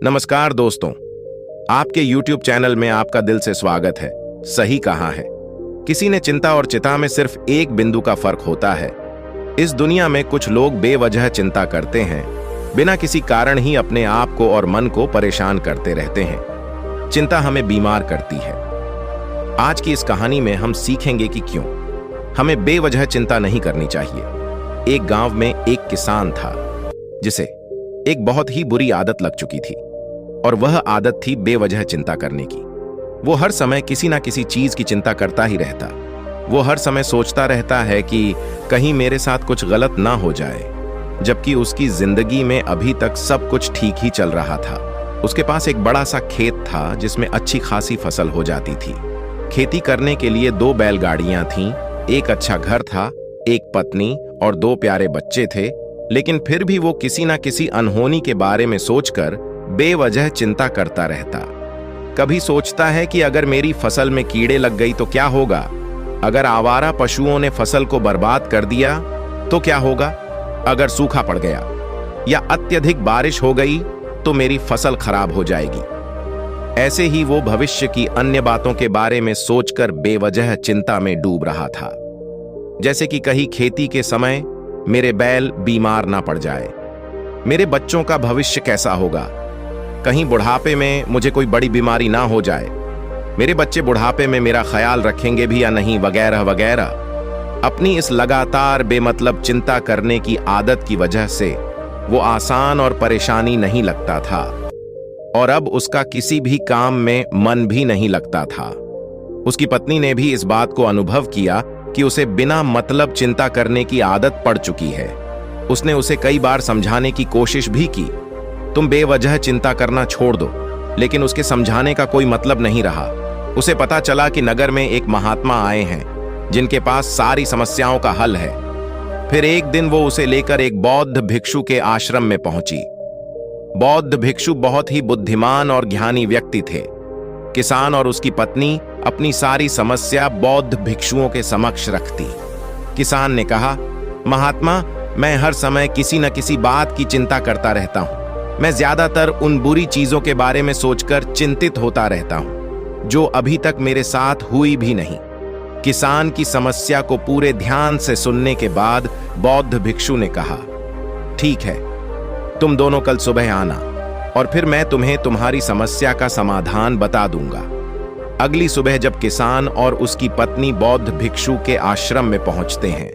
नमस्कार दोस्तों, आपके YouTube चैनल में आपका दिल से स्वागत है। सही कहा है, किसी ने चिंता और चिता में सिर्फ एक बिंदु का फर्क होता है। इस दुनिया में कुछ लोग बेवजह चिंता करते हैं, बिना किसी कारण ही अपने आप को और मन को परेशान करते रहते हैं। चिंता हमें बीमार करती है। आज की इस कहानी में हम सीखेंगे कि क्यों हमें बेवजह चिंता नहीं करनी चाहिए। एक गांव में एक किसान था जिसे एक बहुत ही बुरी आदत लग चुकी थी, और वह आदत थी बेवजह चिंता करने की। वो हर समय किसी ना किसी चीज की चिंता करता ही रहता। वो हर समय सोचता रहता है कि कहीं मेरे साथ कुछ गलत ना हो जाए, जबकि उसकी जिंदगी में अभी तक सब कुछ ठीक ही चल रहा था। उसके पास एक बड़ा सा खेत था जिसमें अच्छी खासी फसल हो जाती थी। खेती करने के लिए 2 बैलगाड़ियां थीं, एक अच्छा घर था, एक पत्नी और 2 प्यारे बच्चे थे। लेकिन फिर भी वो किसी ना किसी अनहोनी के बारे में सोचकर बेवजह चिंता करता रहता। कभी सोचता है कि अगर मेरी फसल में कीड़े लग गई तो क्या होगा, अगर आवारा पशुओं ने फसल को बर्बाद कर दिया तो क्या होगा, अगर सूखा पड़ गया या अत्यधिक बारिश हो गई तो मेरी फसल खराब हो जाएगी। ऐसे ही वो भविष्य की अन्य बातों के बारे में सोचकर बेवजह चिंता में डूब रहा था। जैसे कि कहीं खेती के समय मेरे बैल बीमार ना पड़ जाए, मेरे बच्चों का भविष्य कैसा होगा, कहीं बुढ़ापे में मुझे कोई बड़ी बीमारी ना हो जाए, मेरे बच्चे बुढ़ापे में मेरा ख्याल रखेंगे भी या नहीं, वगैरह वगैरह। अपनी इस लगातार बेमतलब चिंता करने की आदत की वजह से वो आसान और परेशानी नहीं लगता था, और अब उसका किसी भी काम में मन भी नहीं लगता था। उसकी पत्नी ने भी इस बात को अनुभव किया कि उसे बिना मतलब चिंता करने की आदत पड़ चुकी है। उसने उसे कई बार समझाने की कोशिश भी की, तुम बेवजह चिंता करना छोड़ दो, लेकिन उसके समझाने का कोई मतलब नहीं रहा। उसे पता चला कि नगर में एक महात्मा आए हैं जिनके पास सारी समस्याओं का हल है। फिर एक दिन वो उसे लेकर एक बौद्ध भिक्षु के आश्रम में पहुंची। बौद्ध भिक्षु बहुत ही बुद्धिमान और ज्ञानी व्यक्ति थे। किसान और उसकी पत्नी अपनी सारी समस्या बौद्ध भिक्षुओं के समक्ष रखती। किसान ने कहा, महात्मा, मैं हर समय किसी न किसी बात की चिंता करता रहता हूं। मैं ज्यादातर उन बुरी चीजों के बारे में सोचकर चिंतित होता रहता हूं जो अभी तक मेरे साथ हुई भी नहीं। किसान की समस्या को पूरे ध्यान से सुनने के बाद बौद्ध भिक्षु ने कहा, ठीक है, तुम दोनों कल सुबह आना और फिर मैं तुम्हें तुम्हारी समस्या का समाधान बता दूंगा। अगली सुबह जब किसान और उसकी पत्नी बौद्ध भिक्षु के आश्रम में पहुंचते हैं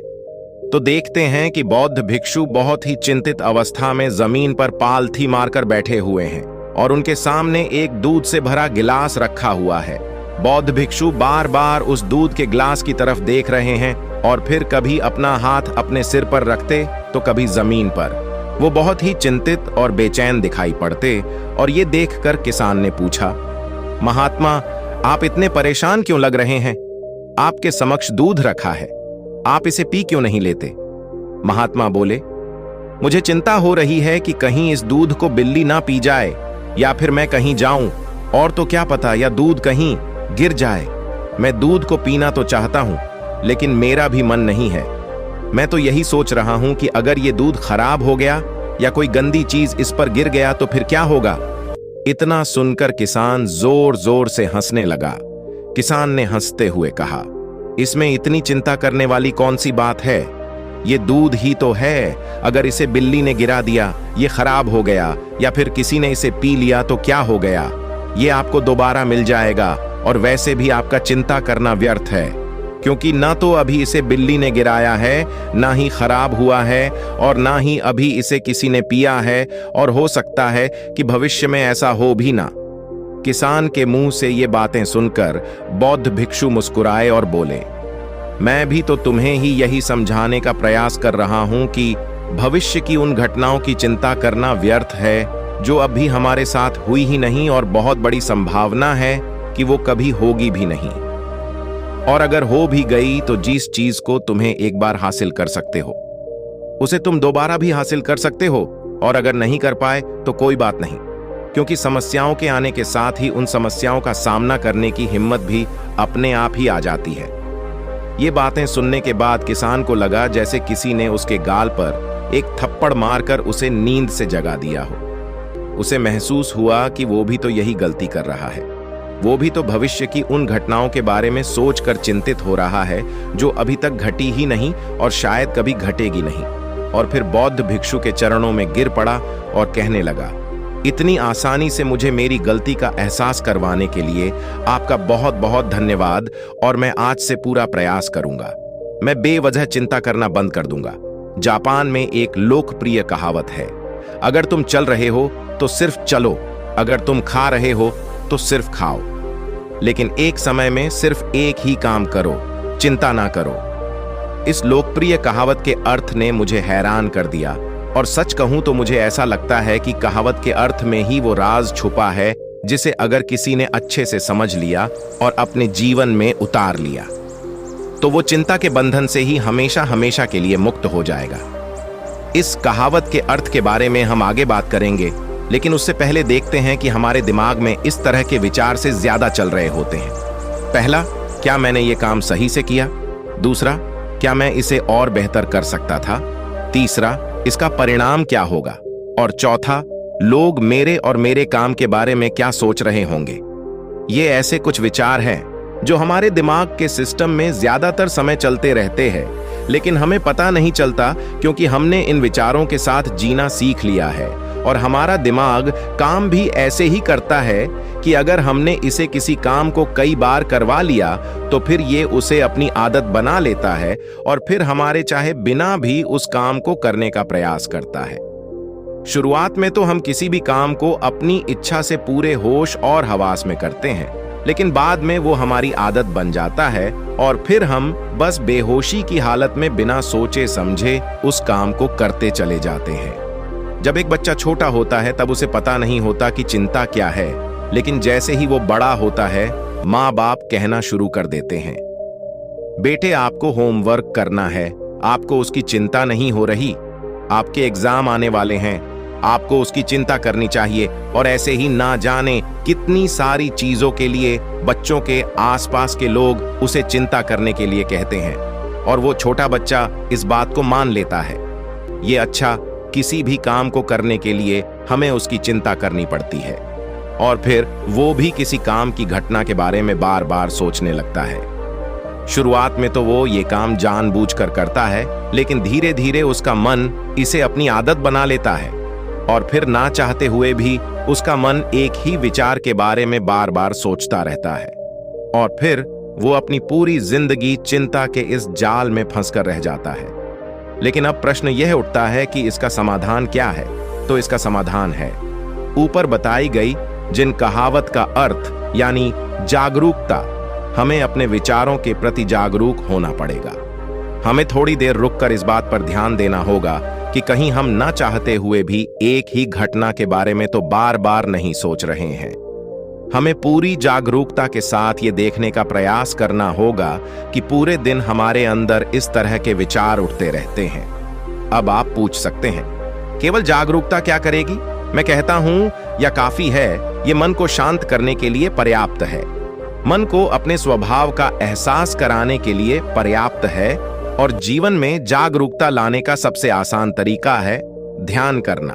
तो देखते हैं कि बौद्ध भिक्षु बहुत ही चिंतित अवस्था में जमीन पर पालथी मारकर बैठे हुए हैं और उनके सामने एक दूध से भरा गिलास रखा हुआ है। बौद्ध भिक्षु बार बार उस दूध के गिलास की तरफ देख रहे हैं और फिर कभी अपना हाथ अपने सिर पर रखते तो कभी जमीन पर। वो बहुत ही चिंतित और बेचैन दिखाई पड़ते और ये देखकर किसान ने पूछा, महात्मा, आप इतने परेशान क्यों लग रहे हैं? आपके समक्ष दूध रखा है, आप इसे पी क्यों नहीं लेते? महात्मा बोले, मुझे चिंता हो रही है कि कहीं इस दूध को बिल्ली ना पी जाए या फिर मैं कहीं जाऊं और तो क्या पता या दूध कहीं गिर जाए। मैं दूध को पीना तो चाहता हूं, लेकिन मेरा भी मन नहीं है। मैं तो यही सोच रहा हूं कि अगर ये दूध खराब हो गया या कोई गंदी चीज इस पर गिर गया तो फिर क्या होगा? इतना सुनकर किसान जोर जोर से हंसने लगा। किसान ने हंसते हुए कहा, इसमें इतनी चिंता करने वाली कौन सी बात है? ये दूध ही तो है। अगर इसे बिल्ली ने गिरा दिया, ये खराब हो गया, या फिर किसी ने इसे पी लिया तो क्या हो गया? ये आपको दोबारा मिल जाएगा, और वैसे भी आपका चिंता करना व्यर्थ है, क्योंकि ना तो अभी इसे बिल्ली ने गिराया है, ना ही खराब हुआ है, और ना ही अभी इसे किसी ने पिया है, और हो सकता है कि भविष्य में ऐसा हो भी ना। किसान के मुंह से ये बातें सुनकर बौद्ध भिक्षु मुस्कुराए और बोले, मैं भी तो तुम्हें ही यही समझाने का प्रयास कर रहा हूं कि भविष्य की उन घटनाओं की चिंता करना व्यर्थ है जो अभी हमारे साथ हुई ही नहीं, और बहुत बड़ी संभावना है कि वो कभी होगी भी नहीं। और अगर हो भी गई तो जिस चीज को तुम्हें एक बार हासिल कर सकते हो उसे तुम दोबारा भी हासिल कर सकते हो, और अगर नहीं कर पाए तो कोई बात नहीं, क्योंकि समस्याओं के आने के साथ ही उन समस्याओं का सामना करने की हिम्मत भी अपने आप ही आ जाती है। ये बातें सुनने के बाद किसान को लगा जैसे किसी ने उसके गाल पर एक थप्पड़ मारकर उसे नींद से जगा दिया हो। उसे महसूस हुआ कि वो भी तो यही गलती कर रहा है। वो भी तो भविष्य की उन घटनाओं के बारे में सोचकर चिंतित हो रहा है जो अभी तक घटी ही नहीं और शायद कभी घटेगी नहीं। और फिर बौद्ध भिक्षु के चरणों में गिर पड़ा और कहने लगा, इतनी आसानी से मुझे मेरी गलती का एहसास करवाने के लिए आपका बहुत बहुत धन्यवाद, और मैं आज से पूरा प्रयास करूंगा। मैं बेवजह चिंता करना बंद कर दूंगा। जापान में एक लोकप्रिय कहावत है, अगर तुम चल रहे हो तो सिर्फ चलो, अगर तुम खा रहे हो तो सिर्फ खाओ, लेकिन एक समय में सिर्फ एक ही काम करो, चिंता ना करो। इस लोकप्रिय कहावत के अर्थ ने मुझे हैरान कर दिया, और सच कहूं तो मुझे ऐसा लगता है कि कहावत के अर्थ में ही वो राज छुपा है जिसे अगर किसी ने अच्छे से समझ लिया और अपने जीवन में उतार लिया तो वो चिंता के बंधन से ही हमेशा हमेशा के लिए मुक्त हो जाएगा। इस कहावत के अर्थ के बारे में हम आगे बात करेंगे, लेकिन उससे पहले देखते हैं कि हमारे दिमाग में इस तरह के विचार से ज्यादा चल रहे होते हैं। पहला, क्या मैंने ये काम सही से किया? दूसरा, क्या मैं इसे और बेहतर कर सकता था? तीसरा, इसका परिणाम क्या होगा? और चौथा, लोग मेरे और मेरे काम के बारे में क्या सोच रहे होंगे? ये ऐसे कुछ विचार हैं जो हमारे दिमाग के सिस्टम में ज्यादातर समय चलते रहते हैं, लेकिन हमें पता नहीं चलता क्योंकि हमने इन विचारों के साथ जीना सीख लिया है। और हमारा दिमाग काम भी ऐसे ही करता है कि अगर हमने इसे किसी काम को कई बार करवा लिया तो फिर ये उसे अपनी आदत बना लेता है और फिर हमारे चाहे बिना भी उस काम को करने का प्रयास करता है। शुरुआत में तो हम किसी भी काम को अपनी इच्छा से पूरे होश और हवास में करते हैं, लेकिन बाद में वो हमारी आदत बन जाता है और फिर हम बस बेहोशी की हालत में बिना सोचे समझे उस काम को करते चले जाते हैं। जब एक बच्चा छोटा होता है तब उसे पता नहीं होता कि चिंता क्या है, लेकिन जैसे ही वो बड़ा होता है माँ बाप कहना शुरू कर देते हैं, बेटे आपको होमवर्क करना है, आपको उसकी चिंता नहीं हो रही, आपके एग्जाम आने वाले हैं, आपको उसकी चिंता करनी चाहिए। और ऐसे ही ना जाने कितनी सारी चीजों के लिए बच्चों के आसपास के लोग उसे चिंता करने के लिए कहते हैं, और वो छोटा बच्चा इस बात को मान लेता है। ये अच्छा, किसी भी काम को करने के लिए हमें उसकी चिंता करनी पड़ती है, और फिर वो भी किसी काम की घटना के बारे में बार बार सोचने लगता है। शुरुआत में तो वो ये काम जानबूझकर करता है, लेकिन धीरे धीरे उसका मन इसे अपनी आदत बना लेता है, और फिर ना चाहते हुए भी उसका मन एक ही विचार के बारे में बार बार सोचता रहता है, और फिर वो अपनी पूरी जिंदगी चिंता के इस जाल में फंसकर रह जाता है। लेकिन अब प्रश्न यह उठता है कि इसका समाधान क्या है? तो इसका समाधान है ऊपर बताई गई जिन कहावत का अर्थ यानी जागरूकता। हमें अपने विचारों के प्रति जागरूक होना पड़ेगा। हमें थोड़ी देर रुककर इस बात पर ध्यान देना होगा कि कहीं हम ना चाहते हुए भी एक ही घटना के बारे में तो बार बार नहीं सोच रहे हैं। हमें पूरी जागरूकता के साथ ये देखने का प्रयास करना होगा कि पूरे दिन हमारे अंदर इस तरह के विचार उठते रहते हैं। अब आप पूछ सकते हैं, केवल जागरूकता क्या करेगी? मैं कहता हूं, या काफी है, ये मन को शांत करने के लिए पर्याप्त है। मन को अपने स्वभाव का एहसास कराने के लिए पर्याप्त है, और जीवन में जागरूकता लाने का सबसे आसान तरीका है ध्यान करना।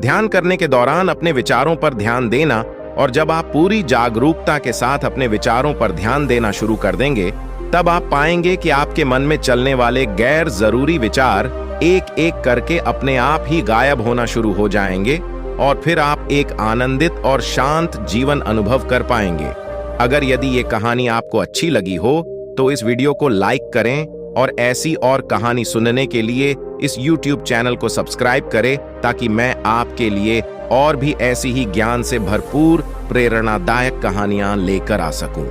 ध्यान करने के दौरान अपने विचारों पर ध्यान देना, और जब आप पूरी जागरूकता के साथ अपने विचारों पर ध्यान देना शुरू कर देंगे, तब आप पाएंगे कि आपके मन में चलने वाले गैर जरूरी विचार एक एक करके अपने आप ही गायब होना शुरू हो जाएंगे, और फिर आप एक आनंदित और शांत जीवन अनुभव कर पाएंगे। अगर यदि ये कहानी आपको अच्छी लगी हो तो इस वीडियो को लाइक करें, और ऐसी और कहानी सुनने के लिए इस YouTube चैनल को सब्सक्राइब करें, ताकि मैं आपके लिए और भी ऐसी ही ज्ञान से भरपूर प्रेरणादायक कहानियां लेकर आ सकूं।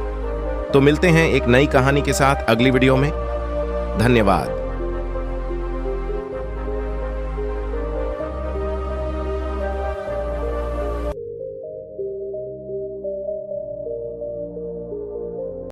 तो मिलते हैं एक नई कहानी के साथ अगली वीडियो में। धन्यवाद।